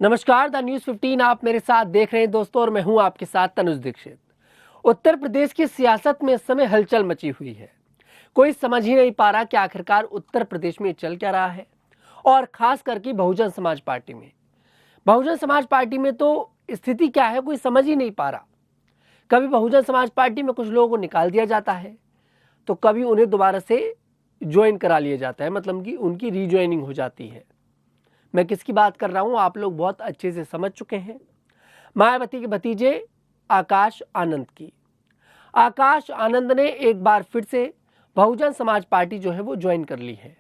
नमस्कार, the news 15 आप मेरे साथ देख रहे हैं दोस्तों, और मैं हूं आपके साथ तनुज दीक्षित। उत्तर प्रदेश की सियासत में इस समय हलचल मची हुई है। कोई समझ ही नहीं पा रहा कि आखिरकार उत्तर प्रदेश में चल क्या रहा है, और खास करके बहुजन समाज पार्टी में। बहुजन समाज पार्टी में तो स्थिति क्या है, कोई समझ ही नहीं पा रहा। कभी बहुजन समाज पार्टी में कुछ लोगों को निकाल दिया जाता है, तो कभी उन्हें दोबारा से ज्वाइन करा लिया जाता है, मतलब कि उनकी रीज्वाइनिंग हो जाती है। मैं किसकी बात कर रहा हूं, आप लोग बहुत अच्छे से समझ चुके हैं। मायावती के भतीजे आकाश आनंद की। आकाश आनंद ने एक बार फिर से बहुजन समाज पार्टी जो है वो ज्वाइन कर ली है।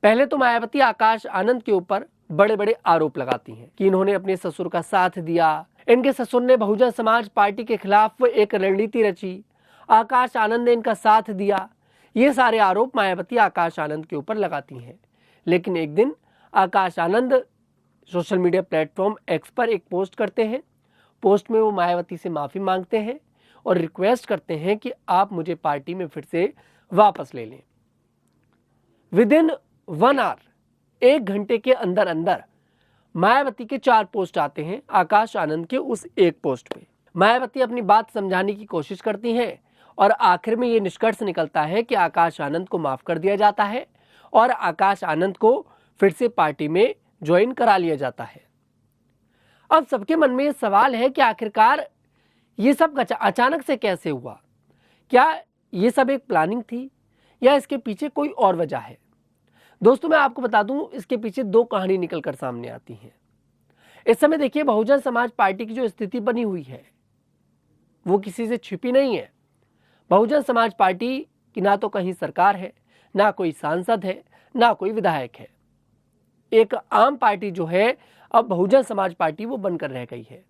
पहले तो मायावती आकाश आनंद के ऊपर बड़े बड़े आरोप लगाती हैं कि इन्होंने अपने ससुर का साथ दिया, इनके ससुर ने बहुजन समाज पार्टी के खिलाफ एक रणनीति रची, आकाश आनंद ने इनका साथ दिया। ये सारे आरोप मायावती आकाश आनंद के ऊपर लगाती हैं। लेकिन एक दिन Akash Anand social media platform x पर एक पोस्ट करते हैं। पोस्ट में वो मायावती से माफ़ी मांगते हैं और रिक्वेस्ट करते हैं कि आप मुझे पार्टी में फिर से वापस ले लें। विदिन 1 आवर, 1 घंटे के अंदर अंदर मायावती के 4 पोस्ट आते हैं आकाश आनंद के उस एक पोस्ट पे। मायावती अपनी बात समझाने की कोशिश करती हैं और आखिर में ये निष्कर्ष निकलता है कि आकाश आनंद को माफ़ कर दिया जाता है और आकाश आनंद को फिर से पार्टी में ज्वाइन करा लिया जाता है। अब सबके मन में ये सवाल है कि आखिरकार ये सब अचानक से कैसे हुआ? क्या ये सब एक प्लानिंग थी या इसके पीछे कोई और वजह है? दोस्तों, मैं आपको बता दूं, इसके पीछे 2 कहानी निकलकर सामने आती हैं। इस समय देखिए, बहुजन समाज पार्टी की जो स्थिति बनी हुई है वो किसी से छिपी नहीं है। बहुजन समाज पार्टी की ना तो कहीं सरकार है, ना कोई सांसद है, ना कोई विधायक है। एक आम पार्टी जो है अब बहुजन समाज पार्टी वो बनकर रह गई है,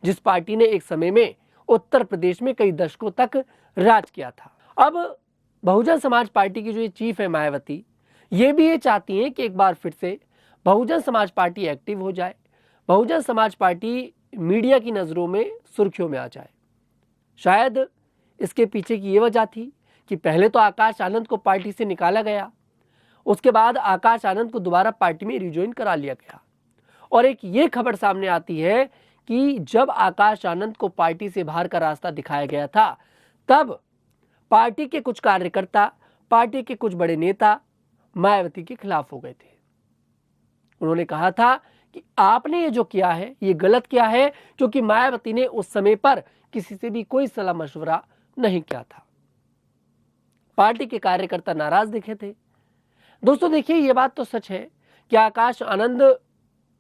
जिस पार्टी ने एक समय में उत्तर प्रदेश में कई दशकों तक राज किया था। अब बहुजन समाज पार्टी की जो ये चीफ है मायावती, ये भी ये चाहती हैं कि एक बार फिर से बहुजन समाज पार्टी एक्टिव हो जाए, बहुजन समाज पार्टी मीडिया की नज़रों में सुर्खियों में आ जाए। शायद इसके पीछे की ये वजह थी कि पहले तो आकाश आनंद को पार्टी से निकाला गया, उसके बाद आकाश आनंद को दोबारा पार्टी में रिज्वाइन करा लिया गया। और एक ये खबर सामने आती है कि जब आकाश आनंद को पार्टी से बाहर का रास्ता दिखाया गया था, तब पार्टी के कुछ कार्यकर्ता, पार्टी के कुछ बड़े नेता मायावती के खिलाफ हो गए थे। उन्होंने कहा था कि आपने ये जो किया है ये गलत किया है, क्योंकि मायावती ने उस समय पर किसी से भी कोई सलाह मशवरा नहीं किया था। पार्टी के कार्यकर्ता नाराज दिखे थे। दोस्तों देखिए, ये बात तो सच है कि आकाश आनंद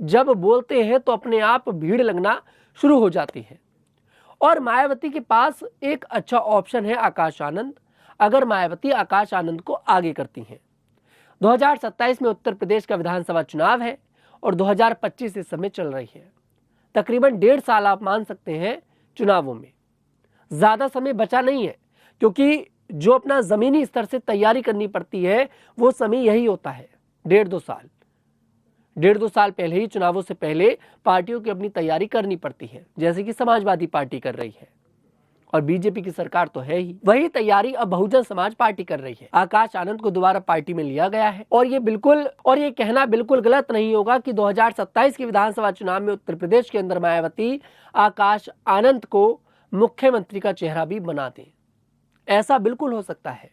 जब बोलते हैं तो अपने आप भीड़ लगना शुरू हो जाती है, और मायावती के पास एक अच्छा ऑप्शन है आकाश आनंद, अगर मायावती आकाश आनंद को आगे करती हैं। 2027 में उत्तर प्रदेश का विधानसभा चुनाव है और 2025 इस समय चल रही है। तकरीबन 1.5 साल आप मान सकते हैं चुनावों में। ज़्यादा समय बचा नहीं है, क्योंकि जो अपना ज़मीनी स्तर से तैयारी करनी पड़ती है वो समय यही होता है, 1.5-2 साल। 1.5-2 साल पहले ही, चुनावों से पहले पार्टियों की अपनी तैयारी करनी पड़ती है, जैसे कि समाजवादी पार्टी कर रही है और बीजेपी की सरकार तो है ही। वही तैयारी अब बहुजन समाज पार्टी कर रही है। आकाश आनंद को दोबारा पार्टी में लिया गया है, और ये कहना बिल्कुल गलत नहीं होगा कि 2027 के विधानसभा चुनाव में उत्तर प्रदेश के अंदर मायावती आकाश आनंद को मुख्यमंत्री का चेहरा भी बना दें। ऐसा बिल्कुल हो सकता है,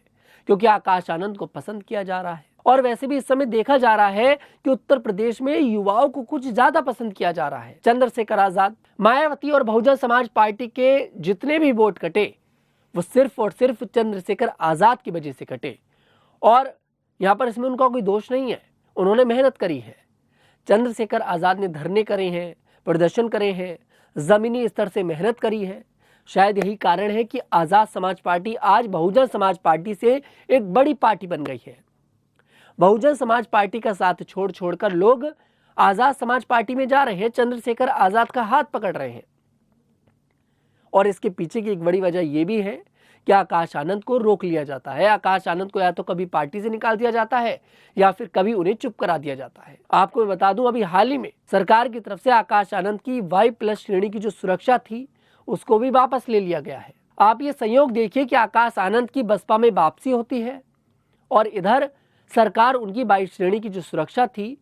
क्योंकि आकाश आनंद को पसंद किया जा रहा है, और वैसे भी इस समय देखा जा रहा है कि उत्तर प्रदेश में युवाओं को कुछ ज्यादा पसंद किया जा रहा है। चंद्रशेखर आजाद, मायावती और बहुजन समाज पार्टी के जितने भी वोट कटे वो सिर्फ और सिर्फ चंद्रशेखर आजाद की वजह से कटे, और यहाँ पर इसमें उनका कोई दोष नहीं है। उन्होंने मेहनत करी है। चंद्रशेखर आजाद ने धरने करे हैं, प्रदर्शन करे हैं, जमीनी स्तर से मेहनत करी है। शायद यही कारण है कि आजाद समाज पार्टी आज बहुजन समाज पार्टी से एक बड़ी पार्टी बन गई है। बहुजन समाज पार्टी का साथ छोड़ छोड़कर लोग आजाद समाज पार्टी में जा रहे हैं, चंद्रशेखर आजाद का हाथ पकड़ रहे हैं। और इसके पीछे की एक बड़ी वजह यह भी है कि आकाश आनंद को रोक लिया जाता है। आकाश आनंद को या तो कभी पार्टी से निकाल दिया जाता है या फिर कभी उन्हें चुप करा दिया जाता है। आपको मैं बता दूं, अभी हाल ही में सरकार की तरफ से आकाश आनंद की Y+ श्रेणी की जो सुरक्षा थी उसको भी वापस ले लिया गया है। आप ये संयोग देखिए कि आकाश आनंद की बसपा में वापसी होती है और इधर सरकार उनकी 22 श्रेणी की जो सुरक्षा थी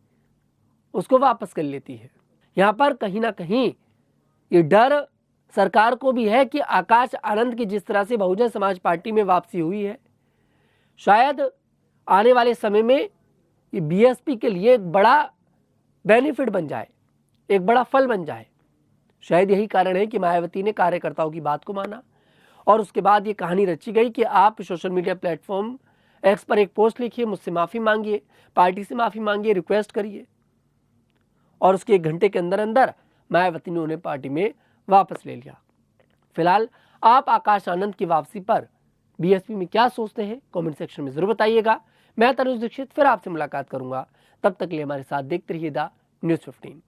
उसको वापस कर लेती है। यहाँ पर कहीं ना कहीं ये डर सरकार को भी है कि आकाश आनंद की जिस तरह से बहुजन समाज पार्टी में वापसी हुई है, शायद आने वाले समय में ये बीएसपी के लिए एक बड़ा बेनिफिट बन जाए, एक बड़ा फल बन जाए। शायद यही कारण है कि मायावती ने कार्यकर्ताओं की बात को माना और उसके बाद ये कहानी रची गई कि आप सोशल मीडिया प्लेटफॉर्म एक्स पर एक पोस्ट लिखिए, मुझसे माफ़ी मांगिए, पार्टी से माफ़ी मांगिए, रिक्वेस्ट करिए, और उसके 1 घंटे के अंदर अंदर मायावती ने उन्हें पार्टी में वापस ले लिया। फिलहाल आप आकाश आनंद की वापसी पर बीएसपी में क्या सोचते हैं, कमेंट सेक्शन में जरूर बताइएगा। मैं तनुज दीक्षित फिर आपसे मुलाकात करूंगा, तब तक के लिए हमारे साथ देखते रहिए द न्यूज़ 15।